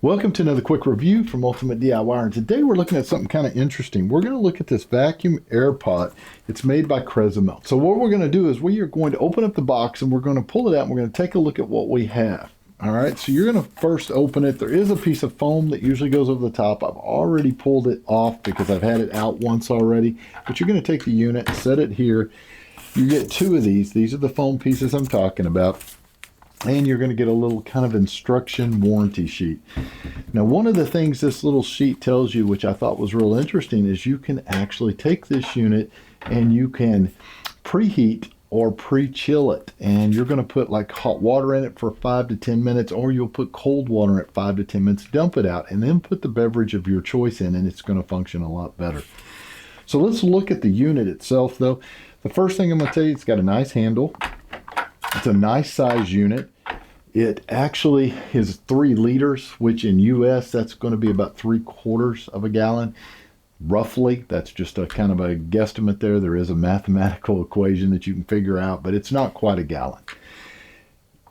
Welcome to another quick review from Ultimate DIY, and today we're looking at something kind of interesting. We're going to look at this vacuum air pot. It's made by Carafe. So what we're going to do is we are going to open up the box and we're going to pull it out and we're going to take a look at what we have. All right, so you're going to first open it. There is a piece of foam that usually goes over the top. I've already pulled it off because I've had it out once already. But you're going to take the unit, set it here. You get two of these. These are the foam pieces I'm talking about. And you're going to get a little kind of instruction warranty sheet. Now, one of the things this little sheet tells you, which I thought was real interesting, is you can actually take this unit and you can preheat or pre-chill it. And you're going to put like hot water in it for 5 to 10 minutes, or you'll put cold water in it 5 to 10 minutes, dump it out, and then put the beverage of your choice in, and it's going to function a lot better. So let's look at the unit itself, though. The first thing I'm going to tell you, it's got a nice handle. It's a nice size unit. It actually is 3 liters, which in US, that's going to be about 3/4 of a gallon. Roughly, that's just a kind of a guesstimate there. There is a mathematical equation that you can figure out, but it's not quite a gallon.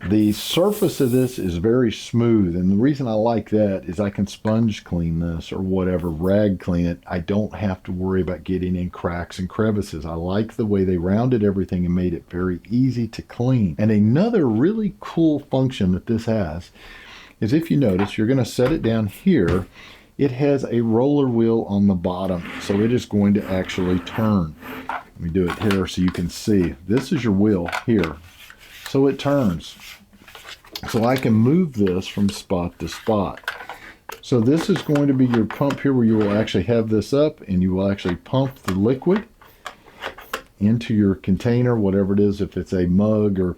The surface of this is very smooth, and the reason I like that is I can sponge clean this or whatever, rag clean it. I don't have to worry about getting in cracks and crevices. I like the way they rounded everything and made it very easy to clean. And another really cool function that this has is, if you notice, you're going to set it down here. It has a roller wheel on the bottom, so it is going to actually turn. Let me do it here so you can see. This is your wheel here. So it turns. So I can move this from spot to spot. So this is going to be your pump here, where you will actually have this up and you will actually pump the liquid into your container, whatever it is, if it's a mug or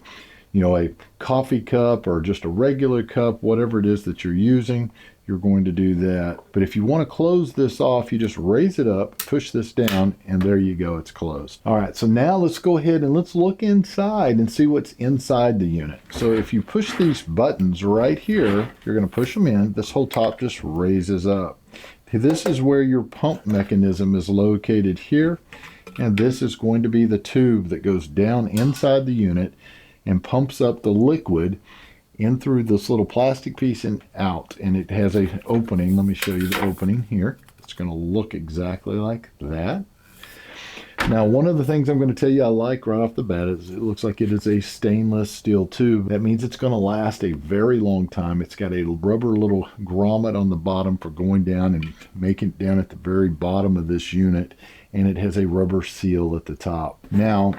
a coffee cup or just a regular cup, whatever it is that you're using, you're going to do that. But if you want to close this off, you just raise it up, push this down, and there you go, it's closed. All right, so now let's go ahead and let's look inside and see what's inside the unit. So if you push these buttons right here, you're going to push them in, this whole top just raises up. This is where your pump mechanism is located here, and this is going to be the tube that goes down inside the unit and pumps up the liquid in through this little plastic piece and out. And it has a opening. Let me show you the opening here. It's going to look exactly like that. Now, one of the things I'm going to tell you I like right off the bat is it looks like it is a stainless steel tube. That means it's going to last a very long time. It's got a rubber little grommet on the bottom for going down and making it down at the very bottom of this unit. And it has a rubber seal at the top. Now,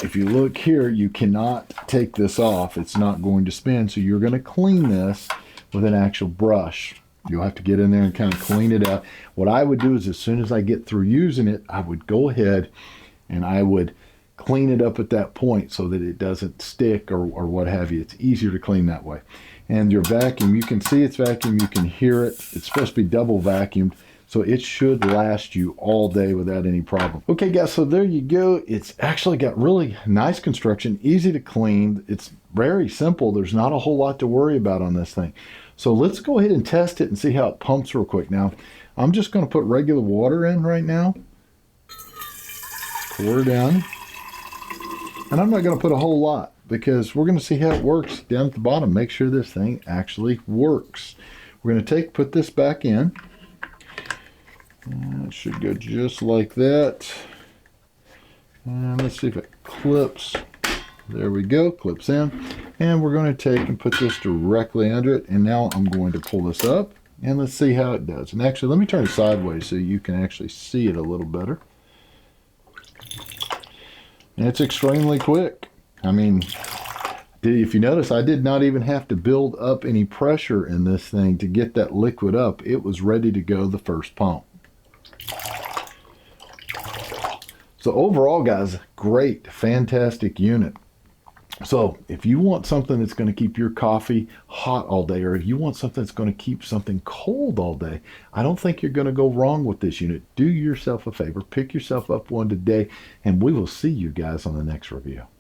if you look here, you cannot take this off. It's not going to spin. So you're going to clean this with an actual brush. You'll have to get in there and kind of clean it out. What I would do is, as soon as I get through using it, I would go ahead and I would clean it up at that point so that it doesn't stick or what have you. It's easier to clean that way. And your vacuum, you can see it's vacuum. You can hear it. It's supposed to be double vacuumed. So it should last you all day without any problem. Okay, guys, so there you go. It's actually got really nice construction, easy to clean. It's very simple. There's not a whole lot to worry about on this thing. So let's go ahead and test it and see how it pumps real quick. Now, I'm just going to put regular water in right now. Pour it down. And I'm not going to put a whole lot because we're going to see how it works down at the bottom. Make sure this thing actually works. We're going to put this back in. It should go just like that. And let's see if it clips. There we go, clips in. And we're going to take and put this directly under it. And now I'm going to pull this up and let's see how it does. And actually, let me turn it sideways so you can actually see it a little better. And it's extremely quick. I mean, if you notice, I did not even have to build up any pressure in this thing to get that liquid up. It was ready to go the first pump. So overall, guys, great, fantastic unit. So if you want something that's going to keep your coffee hot all day, or if you want something that's going to keep something cold all day, I don't think you're going to go wrong with this unit. Do yourself a favor, pick yourself up one today, and we will see you guys on the next review.